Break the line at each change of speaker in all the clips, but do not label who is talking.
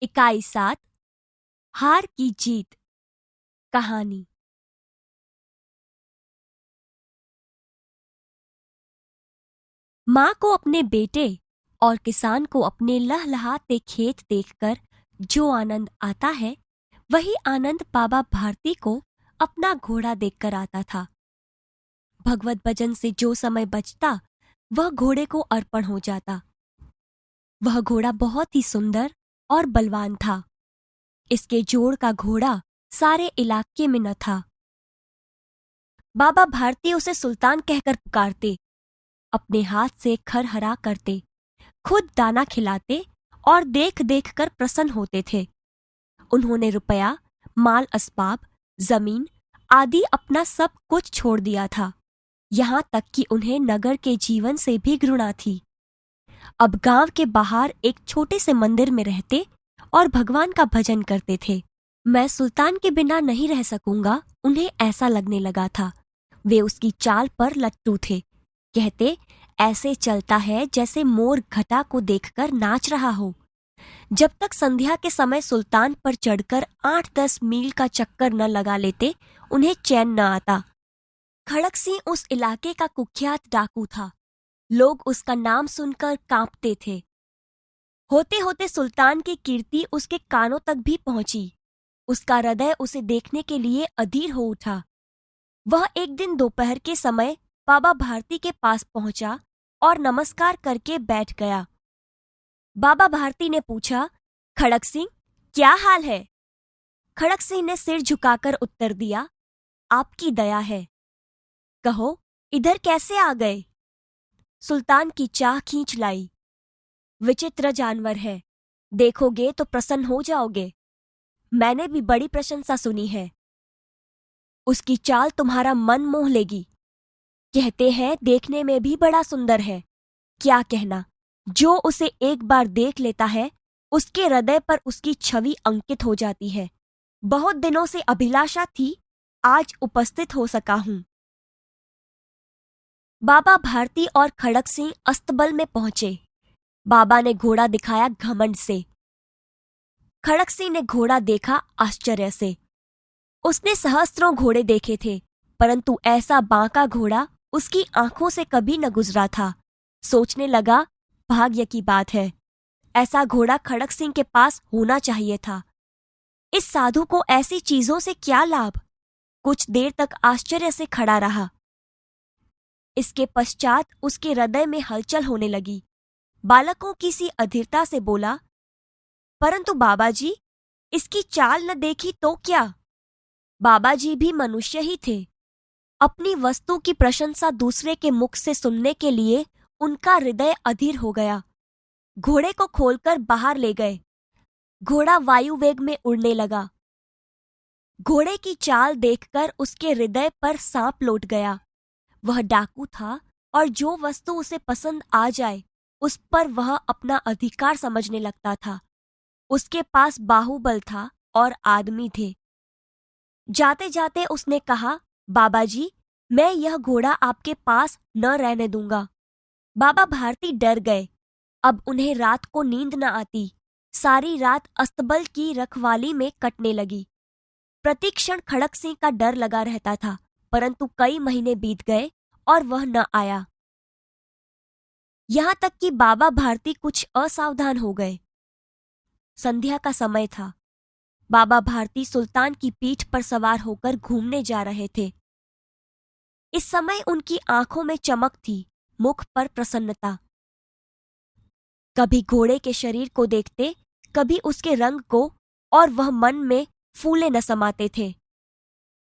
इकाई 7 हार की जीत। कहानी। माँ को अपने बेटे और किसान को अपने लहलहाते खेत देखकर जो आनंद आता है, वही आनंद बाबा भारती को अपना घोड़ा देखकर आता था। भगवत भजन से जो समय बचता, वह घोड़े को अर्पण हो जाता। वह घोड़ा बहुत ही सुंदर और बलवान था। इसके जोड़ का घोड़ा सारे इलाके में न था। बाबा भारती उसे सुल्तान कहकर पुकारते, अपने हाथ से खरहरा करते, खुद दाना खिलाते और देख देख कर प्रसन्न होते थे। उन्होंने रुपया, माल असबाब, जमीन आदि अपना सब कुछ छोड़ दिया था, यहाँ तक कि उन्हें नगर के जीवन से भी घृणा थी। अब गांव के बाहर एक छोटे से मंदिर में रहते और भगवान का भजन करते थे। मैं सुल्तान के बिना नहीं रह सकूंगा, उन्हें ऐसा लगने लगा था। वे उसकी चाल पर लट्टू थे। कहते, ऐसे चलता है जैसे मोर घटा को देखकर नाच रहा हो। जब तक संध्या के समय सुल्तान पर चढ़कर 8-10 मील का चक्कर न लगा लेते, उन्हें चैन न आता। खड़क सिंह उस इलाके का कुख्यात डाकू था। लोग उसका नाम सुनकर कांपते थे। होते होते सुल्तान की कीर्ति उसके कानों तक भी पहुंची। उसका हृदय उसे देखने के लिए अधीर हो उठा। वह एक दिन दोपहर के समय बाबा भारती के पास पहुंचा और नमस्कार करके बैठ गया। बाबा भारती ने पूछा, खड़क सिंह, क्या हाल है? खड़क सिंह ने सिर झुकाकर उत्तर दिया, आपकी दया है। कहो, इधर कैसे आ गए? सुल्तान की चाह खींच लाई। विचित्र जानवर है, देखोगे तो प्रसन्न हो जाओगे। मैंने भी बड़ी प्रशंसा सुनी है। उसकी चाल तुम्हारा मन मोह लेगी। कहते हैं देखने में भी बड़ा सुंदर है। क्या कहना, जो उसे एक बार देख लेता है, उसके हृदय पर उसकी छवि अंकित हो जाती है। बहुत दिनों से अभिलाषा थी, आज उपस्थित हो सका हूं। बाबा भारती और खड़क सिंह अस्तबल में पहुंचे। बाबा ने घोड़ा दिखाया घमंड से। खड़क सिंह ने घोड़ा देखा आश्चर्य से। उसने सहस्त्रों घोड़े देखे थे, परंतु ऐसा बांका घोड़ा उसकी आंखों से कभी न गुजरा था। सोचने लगा, भाग्य की बात है, ऐसा घोड़ा खड़क सिंह के पास होना चाहिए था। इस साधु को ऐसी चीजों से क्या लाभ? कुछ देर तक आश्चर्य से खड़ा रहा। इसके पश्चात उसके हृदय में हलचल होने लगी। बालकों की सी अधीरता से बोला, परंतु बाबाजी, इसकी चाल न देखी तो क्या? बाबाजी भी मनुष्य ही थे। अपनी वस्तु की प्रशंसा दूसरे के मुख से सुनने के लिए उनका हृदय अधीर हो गया। घोड़े को खोलकर बाहर ले गए। घोड़ा वायु वेग में उड़ने लगा। घोड़े की चाल देखकर उसके हृदय पर सांप लौट गया। वह डाकू था और जो वस्तु उसे पसंद आ जाए, उस पर वह अपना अधिकार समझने लगता था। उसके पास बाहुबल था और आदमी थे। जाते जाते उसने कहा, बाबाजी, मैं यह घोड़ा आपके पास न रहने दूंगा। बाबा भारती डर गए। अब उन्हें रात को नींद न आती। सारी रात अस्तबल की रखवाली में कटने लगी। प्रतिक्षण खड़क सिंह का डर लगा रहता था, परंतु कई महीने बीत गए और वह न आया। यहां तक कि बाबा भारती कुछ असावधान हो गए। संध्या का समय था। बाबा भारती सुल्तान की पीठ पर सवार होकर घूमने जा रहे थे। इस समय उनकी आंखों में चमक थी, मुख पर प्रसन्नता। कभी घोड़े के शरीर को देखते, कभी उसके रंग को, और वह मन में फूले न समाते थे।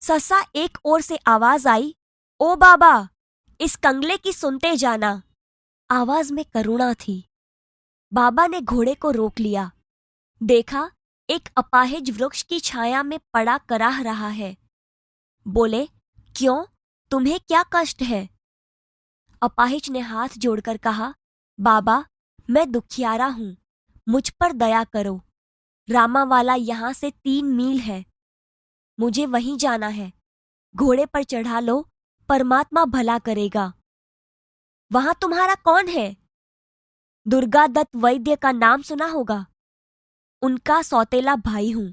सहसा एक ओर से आवाज आई, ओ बाबा, इस कंगले की सुनते जाना। आवाज में करुणा थी। बाबा ने घोड़े को रोक लिया। देखा, एक अपाहिज वृक्ष की छाया में पड़ा कराह रहा है। बोले, क्यों, तुम्हें क्या कष्ट है? अपाहिज ने हाथ जोड़कर कहा, बाबा, मैं दुखियारा हूं, मुझ पर दया करो। रामावाला यहाँ से 3 मील है। मुझे वहीं जाना है। घोड़े पर चढ़ा लो, परमात्मा भला करेगा। वहां तुम्हारा कौन है? दुर्गा दत्त वैद्य का नाम सुना होगा। उनका सौतेला भाई हूं।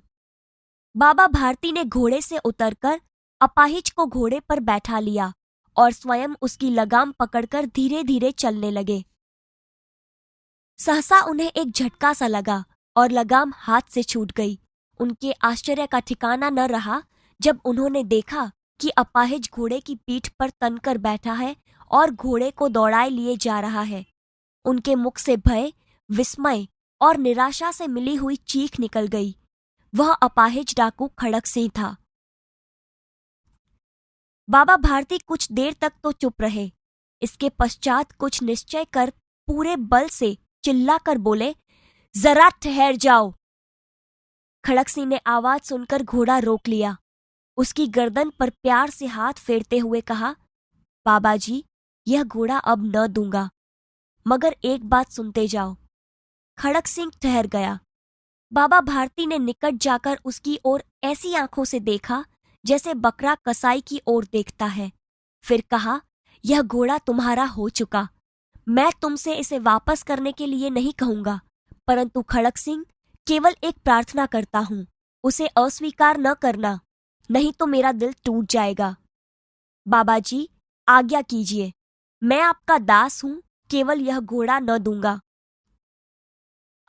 बाबा भारती ने घोड़े से उतरकर अपाहिज को घोड़े पर बैठा लिया और स्वयं उसकी लगाम पकड़कर धीरे धीरे चलने लगे। सहसा उन्हें एक झटका सा लगा और लगाम हाथ से छूट गई। उनके आश्चर्य का ठिकाना न रहा जब उन्होंने देखा कि अपाहिज घोड़े की पीठ पर तनकर बैठा है और घोड़े को दौड़ाए लिए जा रहा है। उनके मुख से भय, विस्मय और निराशा से मिली हुई चीख निकल गई। वह अपाहिज डाकू खड़क सिंह था। बाबा भारती कुछ देर तक तो चुप रहे। इसके पश्चात कुछ निश्चय कर पूरे बल से चिल्लाकर बोले, जरा ठहर जाओ। खड़क सिंह ने आवाज सुनकर घोड़ा रोक लिया। उसकी गर्दन पर प्यार से हाथ फेरते हुए कहा, बाबा जी, यह घोड़ा अब न दूंगा, मगर एक बात सुनते जाओ। खड़क सिंह ठहर गया। बाबा भारती ने निकट जाकर उसकी ओर ऐसी आंखों से देखा जैसे बकरा कसाई की ओर देखता है। फिर कहा, यह घोड़ा तुम्हारा हो चुका। मैं तुमसे इसे वापस करने के लिए नहीं कहूंगा, परंतु खड़क सिंह, केवल एक प्रार्थना करता हूं, उसे अस्वीकार न करना, नहीं तो मेरा दिल टूट जाएगा। बाबा जी, आज्ञा कीजिए, मैं आपका दास हूं, केवल यह घोड़ा न दूंगा।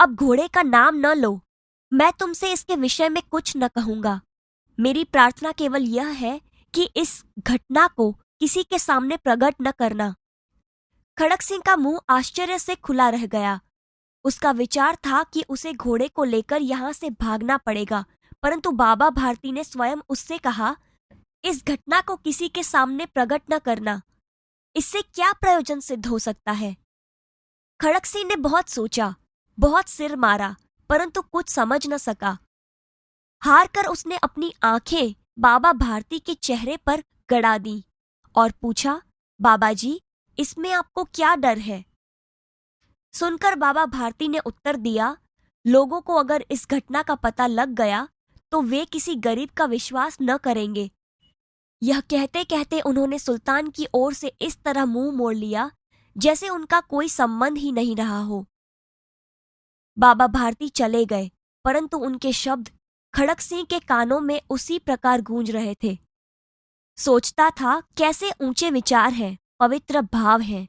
अब घोड़े का नाम न लो, मैं तुमसे इसके विषय में कुछ न कहूंगा। मेरी प्रार्थना केवल यह है कि इस घटना को किसी के सामने प्रकट न करना। खड़क सिंह का मुंह आश्चर्य से खुला रह गया। उसका विचार था कि उसे घोड़े को लेकर यहां से भागना पड़ेगा, परंतु बाबा भारती ने स्वयं उससे कहा, इस घटना को किसी के सामने प्रकट न करना। इससे क्या प्रयोजन सिद्ध हो सकता है? खड़क सिंह ने बहुत सोचा, बहुत सिर मारा, परंतु कुछ समझ न सका। हार कर उसने अपनी आंखें बाबा भारती के चेहरे पर गड़ा दी और पूछा, बाबा जी, इसमें आपको क्या डर है? सुनकर बाबा भारती ने उत्तर दिया, लोगों को अगर इस घटना का पता लग गया तो वे किसी गरीब का विश्वास न करेंगे। यह कहते कहते उन्होंने सुल्तान की ओर से इस तरह मुंह मोड़ लिया जैसे उनका कोई संबंध ही नहीं रहा हो। बाबा भारती चले गए, परंतु उनके शब्द खड़क सिंह के कानों में उसी प्रकार गूंज रहे थे। सोचता था, कैसे ऊंचे विचार हैं, पवित्र भाव हैं।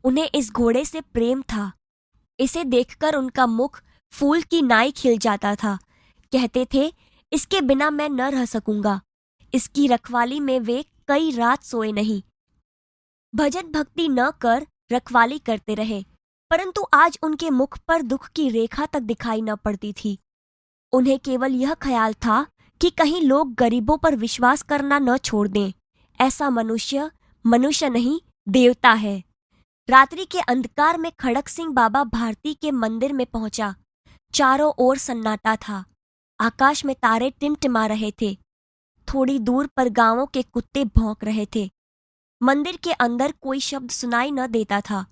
उन्हें इस घोड़े से प्रेम था। इसे देखकर उनका मुख फूल की नाई खिल जाता था। कहते थे, इसके बिना मैं न रह सकूंगा। इसकी रखवाली में वे कई रात सोए नहीं। भजन भक्ति न कर रखवाली करते रहे, परंतु आज उनके मुख पर दुख की रेखा तक दिखाई न पड़ती थी। उन्हें केवल यह ख्याल था कि कहीं लोग गरीबों पर विश्वास करना न छोड़ दें। ऐसा मनुष्य मनुष्य नहीं, देवता है। रात्रि के अंधकार में खड़क सिंह बाबा भारती के मंदिर में पहुंचा। चारों ओर सन्नाटा था। आकाश में तारे टिमटिमा रहे थे। थोड़ी दूर पर गांवों के कुत्ते भौंक रहे थे। मंदिर के अंदर कोई शब्द सुनाई न देता था।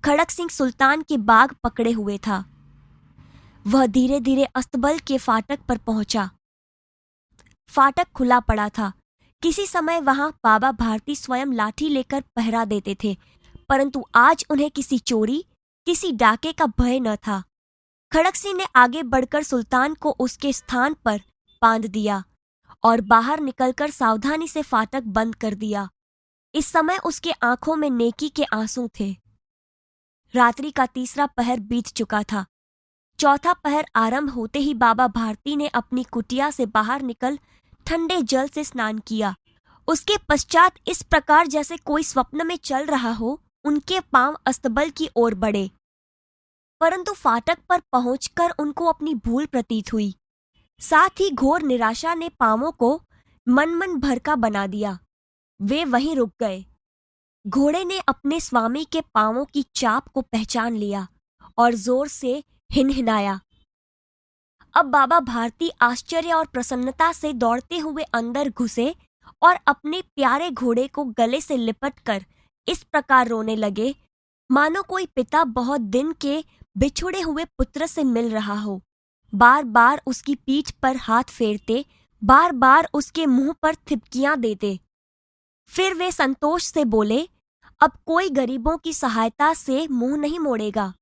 खड़क सिंह सुल्तान के बाग पकड़े हुए था। वह धीरे धीरे अस्तबल के फाटक पर पहुंचा। फाटक खुला पड़ा था। किसी समय वहां बाबा भारती स्वयं लाठी लेकर पहरा देते थे, परंतु आज उन्हें किसी चोरी, किसी डाके का भय न था। खड़क सिंह ने आगे बढ़कर सुल्तान को उसके स्थान पर बांध दिया और बाहर निकलकर सावधानी से फाटक बंद कर दिया। इस समय उसके आंखों में नेकी के आंसू थे। रात्रि का तीसरा पहर बीत चुका था। चौथा पहर आरंभ होते ही बाबा भारती ने अपनी कुटिया से बाहर निकल ठंडे जल से स्नान किया। उसके पश्चात इस प्रकार जैसे कोई स्वप्न में चल रहा हो, उनके पांव अस्तबल की ओर बढ़े, परंतु फाटक पर पहुंचकर उनको अपनी भूल प्रतीत हुई। साथ ही घोर निराशा ने पांवों को मन भरका बना दिया। वे वहीं रुक गए। घोड़े ने अपने स्वामी के पांवों की चाप को पहचान लिया और जोर से हिनहिनाया। अब बाबा भारती आश्चर्य और प्रसन्नता से दौड़ते हुए अंदर घुसे और अपने प्यारे घोड़े को गले से लिपटकर इस प्रकार रोने लगे, मानो कोई पिता बहुत दिन के बिछुड़े हुए पुत्र से मिल रहा हो। बार बार उसकी पीठ पर हाथ फेरते, बार बार उसके मुंह पर थिपकियां देते। फिर वे संतोष से बोले, अब कोई गरीबों की सहायता से मुंह नहीं मोड़ेगा।